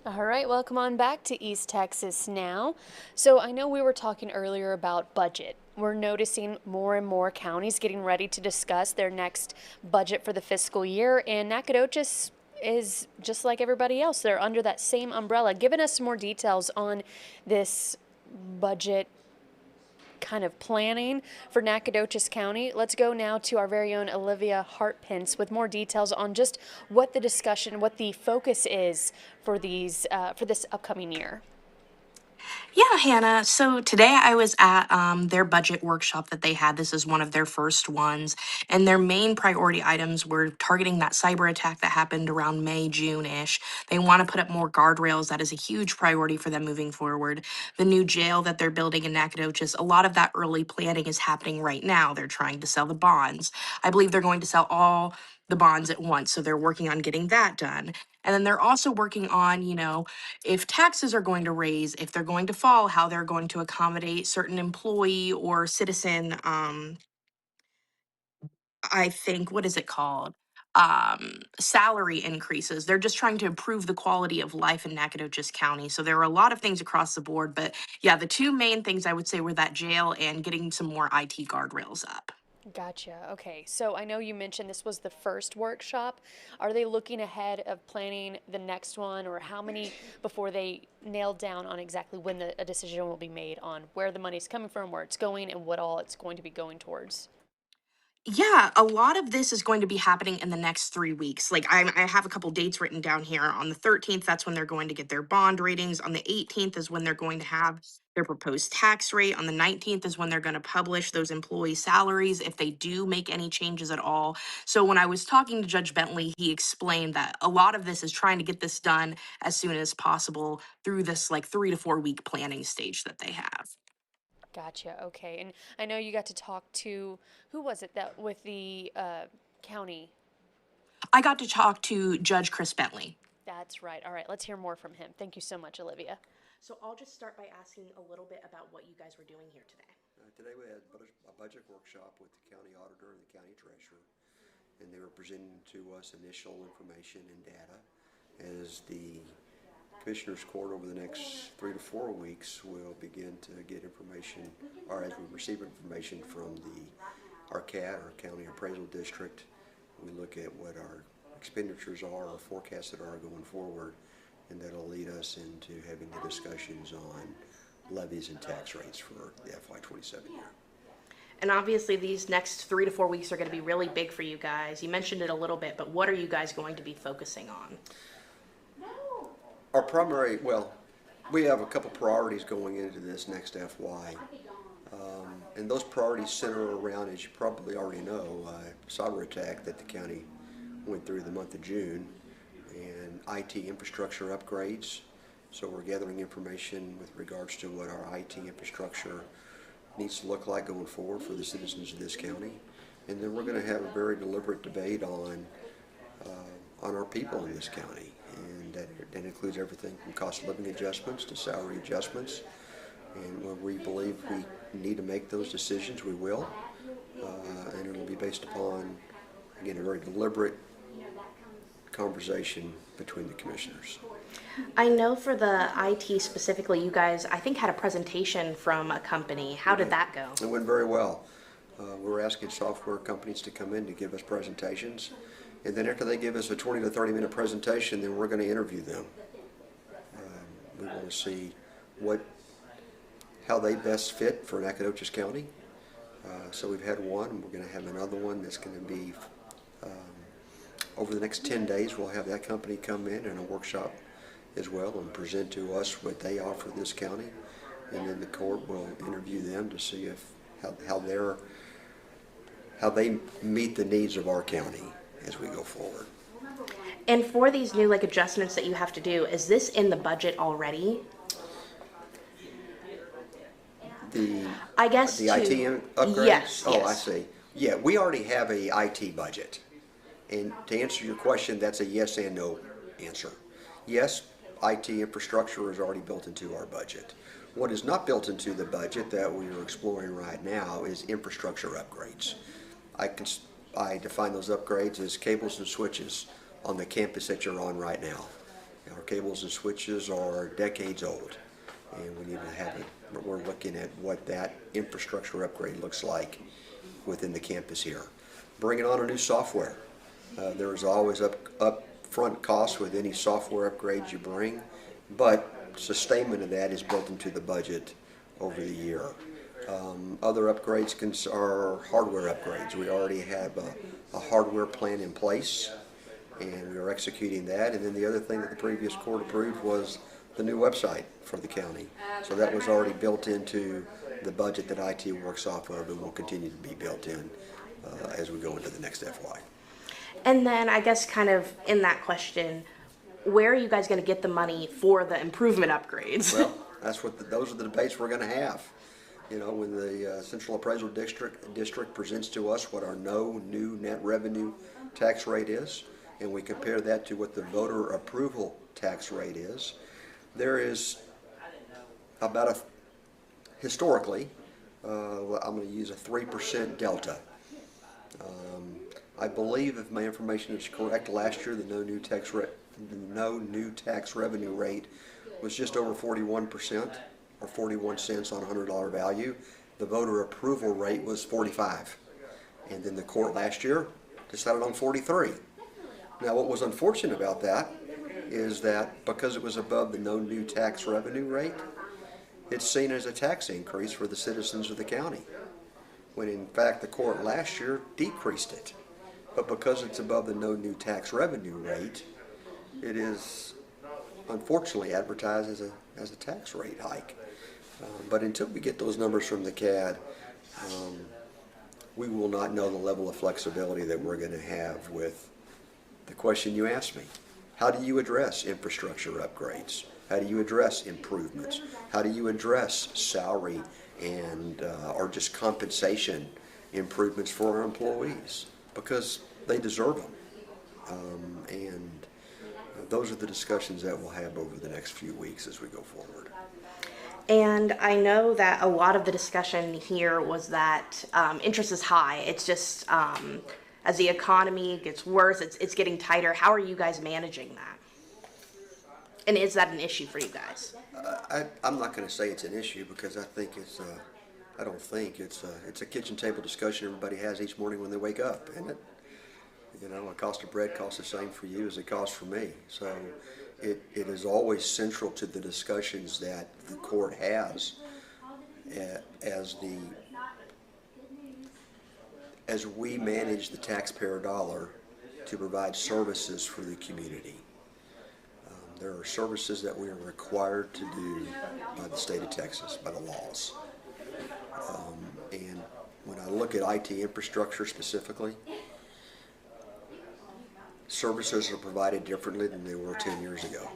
All right, welcome on back to East Texas now. So I know we were talking earlier about budget. We're noticing more and more counties getting ready to discuss their next budget for the fiscal year, and Nacogdoches is just like everybody else. They're under that same umbrella. Giving us some more details on this budget kind of planning for Nacogdoches County. Let's go now to our very own Olivia Hartpence with more details on just what the discussion, what the focus is for for this upcoming year. Yeah, Hannah. So today I was at their budget workshop that they had. This is one of their first ones. And their main priority items were targeting that cyber attack that happened around May, June-ish. They want to put up more guardrails. That is a huge priority for them moving forward. The new jail that they're building in Nacogdoches, a lot of that early planning is happening right now. They're trying to sell the bonds. I believe they're going to sell all the bonds at once. So they're working on getting that done. And then they're also working on, if taxes are going to raise, if they're going to fall, how they're going to accommodate certain employee or citizen, I think, what is it called? Salary increases. They're just trying to improve the quality of life in Nacogdoches County. So there are a lot of things across the board. But yeah, the two main things I would say were that jail and getting some more IT guardrails up. Gotcha. Okay. So I know you mentioned this was the first workshop. Are they looking ahead of planning the next one, or how many before they nail down on exactly when a decision will be made on where the money's coming from, where it's going, and what all it's going to be going towards? Yeah, a lot of this is going to be happening in the next 3 weeks. Like I have a couple dates written down here. On the 13th, that's when they're going to get their bond ratings. On the 18th is when they're going to have their proposed tax rate. On the 19th is when they're going to publish those employee salaries if they do make any changes at all. So when I was talking to Judge Bentley, he explained that a lot of this is trying to get this done as soon as possible through this like 3 to 4 week planning stage that they have. Gotcha. Okay. And I know you got to talk to who was it that with the county? I got to talk to Judge Chris Bentley. That's right. All right. Let's hear more from him. Thank you so much, Olivia. So I'll just start by asking a little bit about what you guys were doing here today. Today we had a budget workshop with the county auditor and the county treasurer, and they were presenting to us initial information and data. As the Commissioners Court over the next 3 to 4 weeks will begin to get information, or as we receive information from our CAD, our County Appraisal District, we look at what our expenditures are or forecasted are going forward, and that'll lead us into having the discussions on levies and tax rates for the FY27 year. And obviously, these next 3 to 4 weeks are going to be really big for you guys. You mentioned it a little bit, but what are you guys going to be focusing on? Our primary, well, we have a couple priorities going into this next FY. And those priorities center around, as you probably already know, cyber attack that the county went through the month of June, and IT infrastructure upgrades. So we're gathering information with regards to what our IT infrastructure needs to look like going forward for the citizens of this county. And then we're going to have a very deliberate debate on our people in this county. And that includes everything from cost of living adjustments to salary adjustments. And when we believe we need to make those decisions, we will. And it'll be based upon, again, a very deliberate conversation between the commissioners. I know for the IT specifically, you guys, I think, had a presentation from a company. How did that go? It went very well. We're asking software companies to come in to give us presentations. And then after they give us a 20 to 30 minute presentation, then we're going to interview them. We want to see how they best fit for Nacogdoches County. So we've had one, and we're going to have another one that's going to be over the next 10 days. We'll have that company come in a workshop as well and present to us what they offer this county, and then the court will interview them to see how they meet the needs of our county as we go forward. And for these new adjustments that you have to do, is this in the budget already? I guess The IT upgrades? Yes. Oh, I see. Yeah, we already have a IT budget. And to answer your question, that's a yes and no answer. Yes, IT infrastructure is already built into our budget. What is not built into the budget that we are exploring right now is infrastructure upgrades. I define those upgrades as cables and switches on the campus that you're on right now. Our cables and switches are decades old, and we need to have it. We're looking at what that infrastructure upgrade looks like within the campus here. Bringing on a new software. There's always upfront costs with any software upgrades you bring, but sustainment of that is built into the budget over the year. Other upgrades are hardware upgrades. We already have a hardware plan in place, and we are executing that. And then the other thing that the previous court approved was the new website for the county. So that was already built into the budget that IT works off of, and will continue to be built in as we go into the next FY. And then I guess kind of in that question, where are you guys going to get the money for the improvement upgrades? Well, those are the debates we're going to have. You know, when the Central Appraisal District presents to us what our no new net revenue tax rate is, and we compare that to what the voter approval tax rate is, there is about historically, I'm going to use a 3% delta. I believe, if my information is correct, last year the no new tax revenue rate was just over 41%, or 41 cents on a $100 value. The voter approval rate was 45, and then the court last year decided on 43. Now, what was unfortunate about that is that because it was above the no new tax revenue rate, it's seen as a tax increase for the citizens of the county, when in fact the court last year decreased it. But because it's above the no new tax revenue rate, it is unfortunately advertised as a tax rate hike. But until we get those numbers from the CAD, we will not know the level of flexibility that we're going to have with the question you asked me. How do you address infrastructure upgrades? How do you address improvements? How do you address salary and or just compensation improvements for our employees? Because they deserve them. And those are the discussions that we'll have over the next few weeks as we go forward. And I know that a lot of the discussion here was that interest is high. It's just as the economy gets worse, it's getting tighter. How are you guys managing that? And is that an issue for you guys? I'm not going to say it's an issue, because I think I don't think it's a kitchen table discussion everybody has each morning when they wake up, isn't it? You know, a cost of bread costs the same for you as it costs for me. So it is always central to the discussions that the court has as we manage the taxpayer dollar to provide services for the community. There are services that we are required to do by the state of Texas, by the laws. And when I look at IT infrastructure specifically, services are provided differently than they were 10 years ago.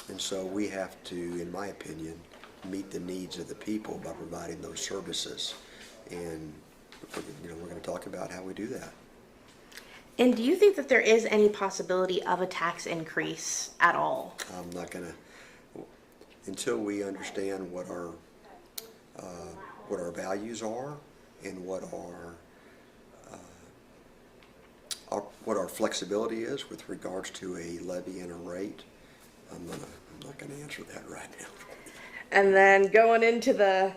And so we have to, in my opinion, meet the needs of the people by providing those services. And we're going to talk about how we do that. And do you think that there is any possibility of a tax increase at all? I'm not going to, until we understand what our values are and what our flexibility is with regards to a levy and a rate. I'm not going to answer that right now. And then going into the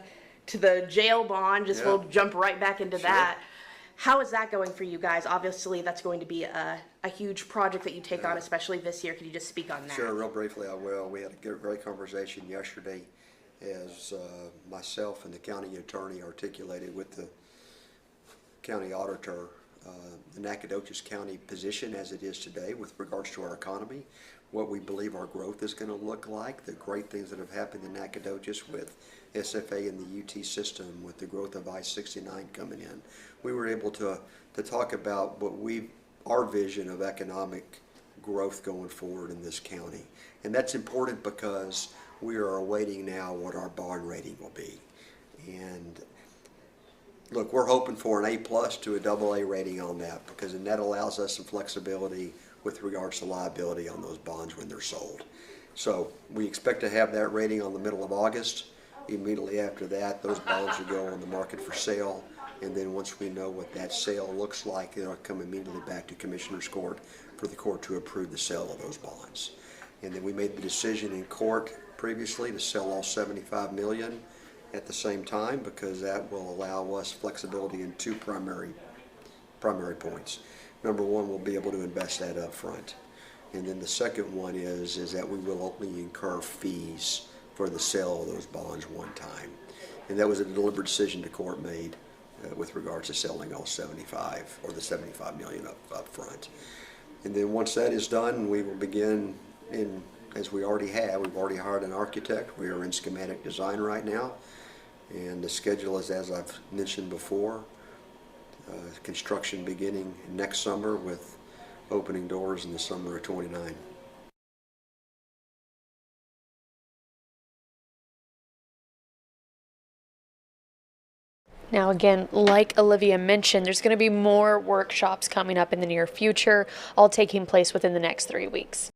jail bond, we'll jump right back into that. How is that going for you guys? Obviously, that's going to be a huge project that you take on, especially this year. Could you just speak on that? Sure, real briefly I will. We had a great conversation yesterday as myself and the county attorney articulated with the county auditor the Nacogdoches County position as it is today with regards to our economy, what we believe our growth is going to look like, the great things that have happened in Nacogdoches with SFA and the UT system, with the growth of I-69 coming in. We were able to talk about our vision of economic growth going forward in this county. And that's important because we are awaiting now what our bond rating will be. And look, we're hoping for an A+ to a AA rating on that, because then that allows us some flexibility with regards to liability on those bonds when they're sold. So we expect to have that rating on the middle of August. Immediately after that, those bonds will go on the market for sale. And then once we know what that sale looks like, it'll come immediately back to Commissioner's Court for the court to approve the sale of those bonds. And then we made the decision in court previously to sell all 75 million at the same time, because that will allow us flexibility in two primary points. Number one, we'll be able to invest that up front. And then the second one is that we will only incur fees for the sale of those bonds one time. And that was a deliberate decision the court made with regards to selling all 75, or the 75 million up front. And then once that is done, we will begin as we already have. We've already hired an architect. We are in schematic design right now. And the schedule is, as I've mentioned before, construction beginning next summer with opening doors in the summer of '29. Now, again, like Olivia mentioned, there's going to be more workshops coming up in the near future, all taking place within the next 3 weeks.